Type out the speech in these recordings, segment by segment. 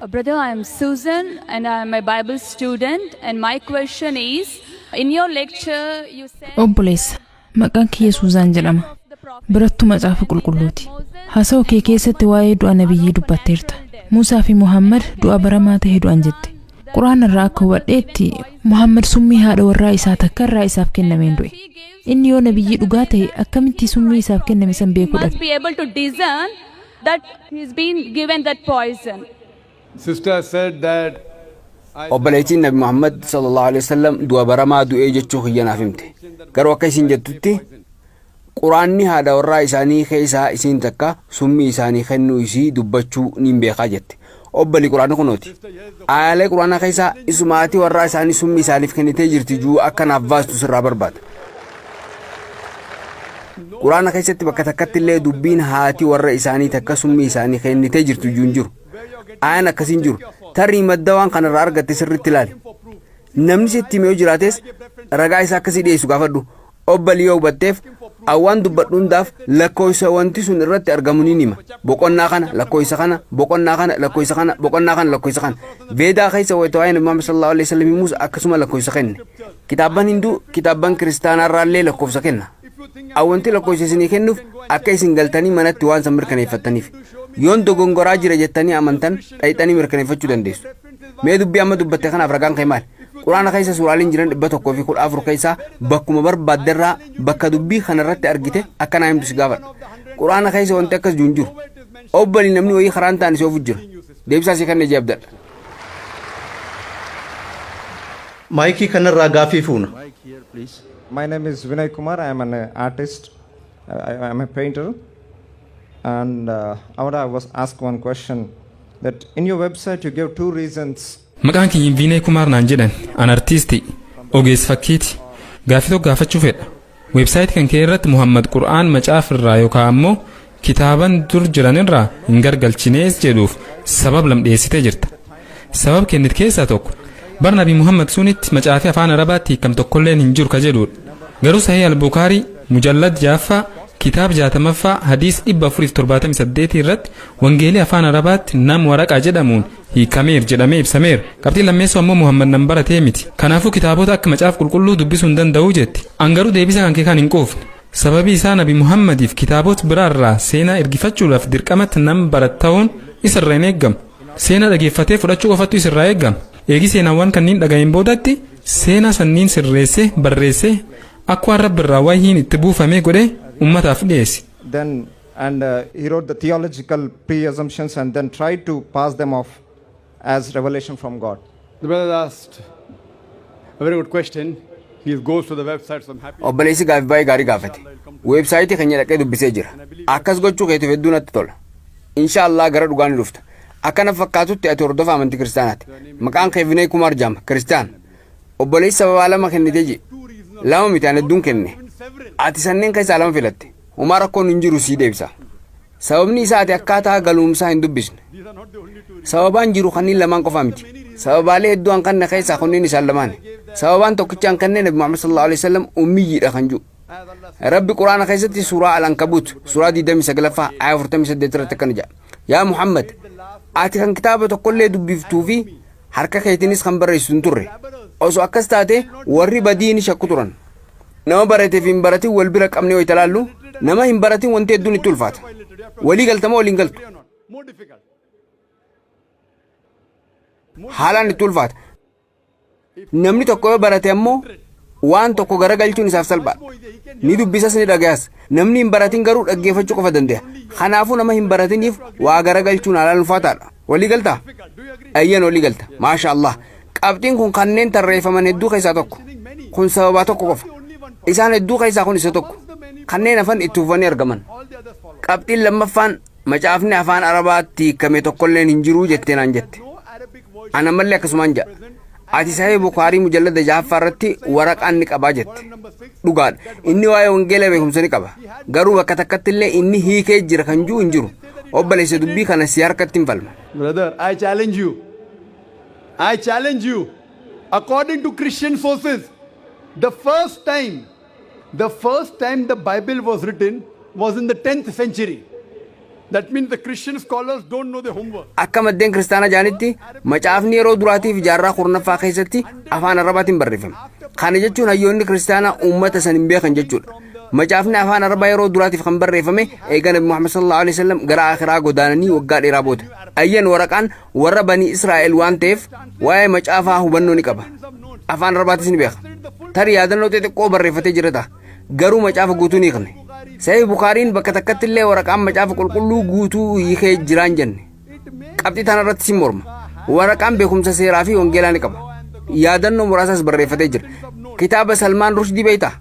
Brother, I am Susan and I am a Bible student, and my question is, in your lecture you said Obboleessa, maqaan kiyya Suuzaan jedhama. Barattuu macaafa qulqulluuti. Haasawaa kee keessatti waa'ee du'a nabiyyii dubbatteerta. Muusaa fi Muhammad du'a baramaa ta'e du'an jette. Quraan irraa akka hubadheetti Muhammad summii haadha warraa isaa takka irraa isaaf kennameen du'e. Inni yoo nabiyyii dhugaa ta'e akkamitti summii isaaf kenname san beekuu dhabe? must be able to discern that he's been given that poison. Sister said that obboleettiin Nabi Muhammad sallallahu alaihi wasallam du'a baramaa du'ee jechuu kiyyanaaf himte. Garuu akka isin jettutti Quraanni haadha warraa isaanii keessaa isin takka summii isaanii kennuu isii dubbachuu niin beekaa jette. Obbali Quraana kunooti. Aayalee Quraana keessaa isumaatii warraa isaanii summii isaaniif kennitee jirti juu akka naaf baastu sirraa barbaada. Quraana keessatti bakka takkatti illee dubbiin haati warra isaanii takka summii isaanii kennitee jirtu juu hin jiru. Aayaan akkasiin jiru. Tarii madda waan kanarraa argatte sirriitti ilaali. Namni sitti himee jiraates ragaa isaa akkasii dhiyeessu gaafadhu. Obbali yoo hubatteef awwaan dubbadhuundaaf lakkoofsa wanti sun irratti argamu ni hima. Boqonnaa kana lakkoofsa kana boqonnaa kana lakkoofsa kana boqonnaa kana lakkoofsa kana. Veedaa keessa waa'ee Nabi Muhammad sallallahu alaihi wasallam himuus akkasuma lakkoofsa kenne. Kitaabban Hinduu kitaabban kiristaanaa irraallee lakkoofsa kenna. Awwanti lakkoofsa isinii kennuuf akka isin galtanii manatti waan san mirkaneeffattaniif. Yoon dogongoraa jira jettanii amantan dhayxanii mirkaneeffachuu dandeessu. Mee dubbii amma dubbatte kanaaf ragaan kee maali? Quraana keessa suuraaliin jiran 114 keessaa bakkuma barbaadderraa bakka dubbii kanarratti argite akka naa himtu si gaafadha. Quraana keessa wanti akkas jiru hin jiru. Obbali namni wayii karaan ta'an si ofuuf jira. Deebisaa si kanneen jeebdadha. Maayikii kanarraa gaafii fuuna. My name is Vinay Kumar. I am an artist. I am a painter. And I want to ask one question. That in your website you give two reasons. Maqaan kiyya Vinay Kumar naan jedhan. An artisti. Ogeessa fakkiiti. Gaafii tokko gaafachuu fedha. Website kan kee irratti Muhammad Qur'aan macaaf irraa yookaan ammoo kitaaban dur jiran irraa hin gargalchinees jedhuuf sabab lam dhiyeessitee jirta. Sabab kennit keessaa tokko bar Nabi Muhammad sunitti macaafi afaan Arabaatti hiikam tokkolleen hin jiru ka jedhudha. Garuu Sahih al-Bukhari mujallad jaaffaa kitaab 60ffaa hadiis 478 irratti wangeelii afaan Arabaatti nam waraqaa jedhamuun hiikameef jedhamee ibsameera. Qabxiin lammeessoo ammoo Muhammad nan baratee miti. Kanaafuu kitaabota akka macaaf qulqulluu dubbisuu hin danda'u jetti. An garuu deebisa kan kee kan hin qoofne. Sababii isaa Nabi Muhammadiif kitaabota biraarraa seenaa ergifachuudhaaf dirqamatti nam baratta'uun isarraa hin eeggamu. Seenaa dhageeffatee fudhachuu qofattu isarraa eeggama. Eegi seenaawwan kanneen dhaga'een boodatti seenaa sanniin sirreessee barreessee akka waan rabbi irraa wayyiin itti buufamee godhee ummataaf dhiyeesse. Then he wrote the theological pre-assumptions and then tried to pass them off as revelation from God. the brother asked a very good question. He goes to the website, so I'm happy. Obboleessi gaafii baay'ee gaarii gaafate. Weebsaayitii keenya dhaqee dubbisee jira. Akkas gochuu keetiif hedduu natti tola. Inshaallah gara dhugaan ni dhufta. Akkana fakkaatutti ati hordofa amantii kiristaanaati. Maqaan kee Vinay Kumar jedhama kiristaan. Obboleessi sababaa lama kennitee jira. Lama miti ani hedduun kenne. Ati sanneen keessaa lama filatte. Homaa rakkoon hin jiru sii deebisa. Sababni isaa ati akkaataa galuumsaa hin dubbisne. Sababaan jiru kanneen lamaan qofa miti. Sababaalee hedduu an kanne keessaa kanneen isaan lamaan. Sababaan tokkicha an kanneen Nabi Muhammad sallallahu alaihi wasallam ummiyyiidha kan jiru. Rabbi Quraana keessatti suuraa Al-Ankabut suuraa 29ffaa ayya 48 irratti akkana jedha. Yaa Muhammad ati kan kitaaba tokkollee dubbiftuu fi harka keetiinis kan barreessitu hin turre. Osoo akkas taate warri badiini shakku turan. Nama barateef hin baratin wal bira qabnee wayita laallu nama hin baratin wanti hedduun itti ulfaata. Walii galtama waliin galtu. Haalaan itti ulfaata. Namni tokko yoo barate ammoo waan tokko garagalchuun isaaf salphaadha. Ni dubbisas ni dhagayas. Namni hin baratin garuu dhaggeeffachuu qofa danda'a. Kanaafuu nama hin baratiniif waa garagalchuun haalaan ulfaataadha. Walii galtaa? Ayyan walii galta. Maasha Allah. Qabxiin kun kanneen tarreeffaman hedduu keessaa tokko. Kun sababaa tokko qofa. Isaan hedduu keessaa kun isa tokko. Kanneen hafan itti uffatanii argaman. Qabxiin lammaffaan macaafni afaan Arabaatti hiikame tokkolleen hin jiruu jettee naan jette. Ana mallee akkasumaan jedha. Ati Sahih Bukhari mujallada 6ffaa irratti waraqaan ni qabaa jette. Dhugaadha. Inni waa'ee wangeela beekumsa ni qaba. Garuu bakka takkatti illee inni hiikee jira kan jiru hin jiru. Obboleessa dubbii kana si harkatti hin falma. Brother, I challenge you. I challenge you. According to Christian sources, the first time the Bible was written was in the 10th century. That means the Christian scholars don't know their homework. akka maddeen kiristaanaa jaanitti macaafni yeroo duraatiif jaarraa kurnaffaa keessatti afaan arabaatiin barreeffame. Kana jechuun hayyoonni kiristaanaa uummata san hin beekan jechuudha. Macaafni afaan arabaa yeroo duraatiif kan barreeffame eega Nabi Muhammad sallallahu alaihi wasallam gara akhiraa godaananii waggaa dheeraa booda. Ayyan waraqaan warra banii Israa'el waan ta'eef waa'ee macaafaa hubannoo ni qaba. Afaan arabaatis ni beeka. Tarii yaadannoo xixiqqoo barreeffatee jira ta'a. Garuu macaafa guutuu ni qabne. Sahih Bukaariin bakka takkatti illee waraqaan macaafa qulqulluu guutuu hiikee jiraan jenne. Qabxii tanarratti si morma. Waraqaan beekumsa seeraa fi wangeelaa ni qaba. Yaadannoo muraasas barreeffatee jira. Kitaaba Salmaan Rushdii beektaa?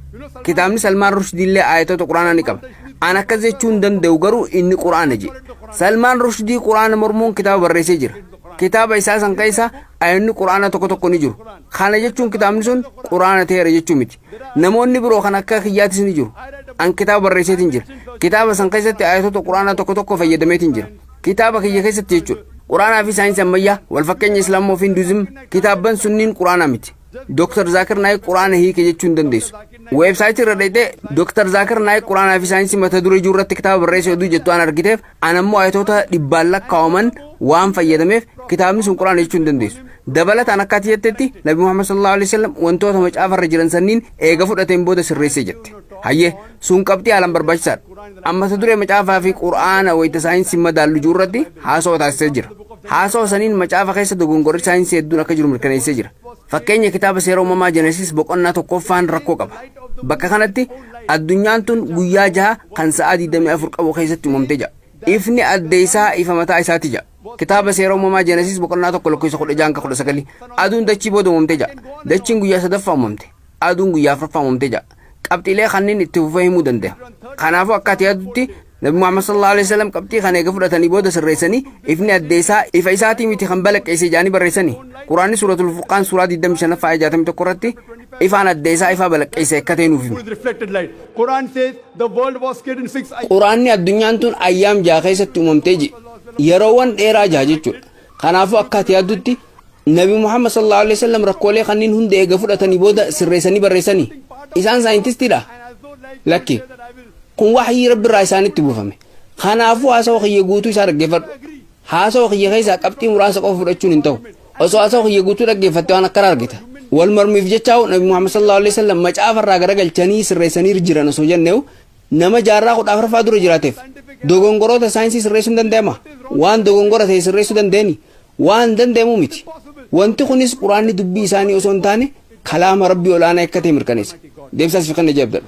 Kitaabni Salmaan Rushdii illee ayatoota quraanaa ni qaba. An akkas jechuu hin danda'u garuu inni quraana jedhe. Salmaan Rushdii quraana mormuun kitaaba barreessee jira. Kitaaba isaa san keessa ayyanni quraana tokko tokko ni jiru. Kana jechuun kitaabni sun quraana ta'eera jechuu miti. Namoonni biroo kan akka kiyyaatis ni jiru. An kitaaba barreesseetiin jira. Kitaaba san keessatti ayatoota quraanaa tokko tokko fayyadameetiin jira. Kitaaba kiyya keessatti jechuudha. Quraanaa fi saayinsii ammayyaa wal fakkeenya Islaamaa fi Hinduuzim kitaaban sunniin quraanaa miti. Dr. Zakir Naik quraana hiike jechuu hin dandeessu. Weebsaayitii irra dheetee Dr. Zakir Naik quraanaa fi saayinsii mata duree jiru irratti kitaaba barreessee oduu jettu waan argiteef an ammoo ayatoota dhibbaan lakkaa'aman waan fayyadameef kitaabni sun quraana jechuu hin dandeessu. Dabalataan akka ati jettetti Nabi Muhammad sallallahu alaihi wasallam wantoota macaafarra jiran sanniin eega fudhateen booda sirreessee jette. Hayyee sun qabxii haalaan barbaachisaadha. Amma mata duree macaafaa fi quraana wayita saayinsii madaallu jiru irratti haasawaa taasisee jira. Haasawaa saniin macaafa keessa dogongorri saayinsii hedduun akka jiru mirkaneessee jira. Fakkeenya kitaaba seera uumamaa Jenesis boqonnaa tokkoffaan rakkoo qaba. Bakka kanatti addunyaan tun guyyaa 6 kan sa'a 24 qabu keessatti uumamtee jira. Ifni adde isaa ifa mataa isaati jira. Kitaaba seera uumamaa Jenesis boqonnaa 1:16-19 aduun dachii booda uumamtee jira. Dachiin guyyaa 3ffaa uumamte. Aduun guyyaa 4ffaa uumamtee jira. Qabxiilee kanneen itti fufee himuu danda'a. Kanaafuu akka ati yaadutti Nabi Muhammad sallallahu alaihi wasallam qabxii kana eega fudhatanii booda sirreessanii ifni adde isaa ifa isaatii miti kan balaqqeessee jaanii barreessanii. Quraanni suuratul Furqaan suuraa 25 irratti ifaan adde isaa ifa balaqqeessee akka ta'e nuuf hima. Quran says the world was created in 6 ayyaam. Quraanni addunyaan tun ayyaam 6 keessatti uumamtee ji. Yeroowwan dheeraa 6 jechuudha. Kanaafuu akka ati yaadutti Nabi Muhammad sallallahu alaihi wasallam rakkoolee kanneen hunda eega fudhatanii booda sirreessanii barreessanii. Isaan saayintistiidha. Lakki kun wahyii rabbi irraa isaanitti buufame. Kanaafuu haasawaa kiyya guutuu isaa dhaggeeffadhu. Haasawaa kiyya keessaa qabxii muraasa qofa fudhachuun hin ta'u. Osoo haasawaa kiyya guutuu dhaggeeffatte waan akkana argita. Wal mormiif jechaa'u Nabi Muhammad sallallahu alaihi wasallam macaafa irraa garagalchanii sirreessanii jiran osoo jenneewu nama jaarraa 14ffaa dura jiraateef dogongoroota saayinsii sirreessuu hin danda'ama. Waan dogongora ta'e sirreessuu danda'ani waan danda'amu miti. Wanti kunis quraanni dubbii isaanii osoo hin taane kalaama rabbii olaanaa akka ta'e mirkaneessa. Deemsaas fi kan ajaa'ibdha.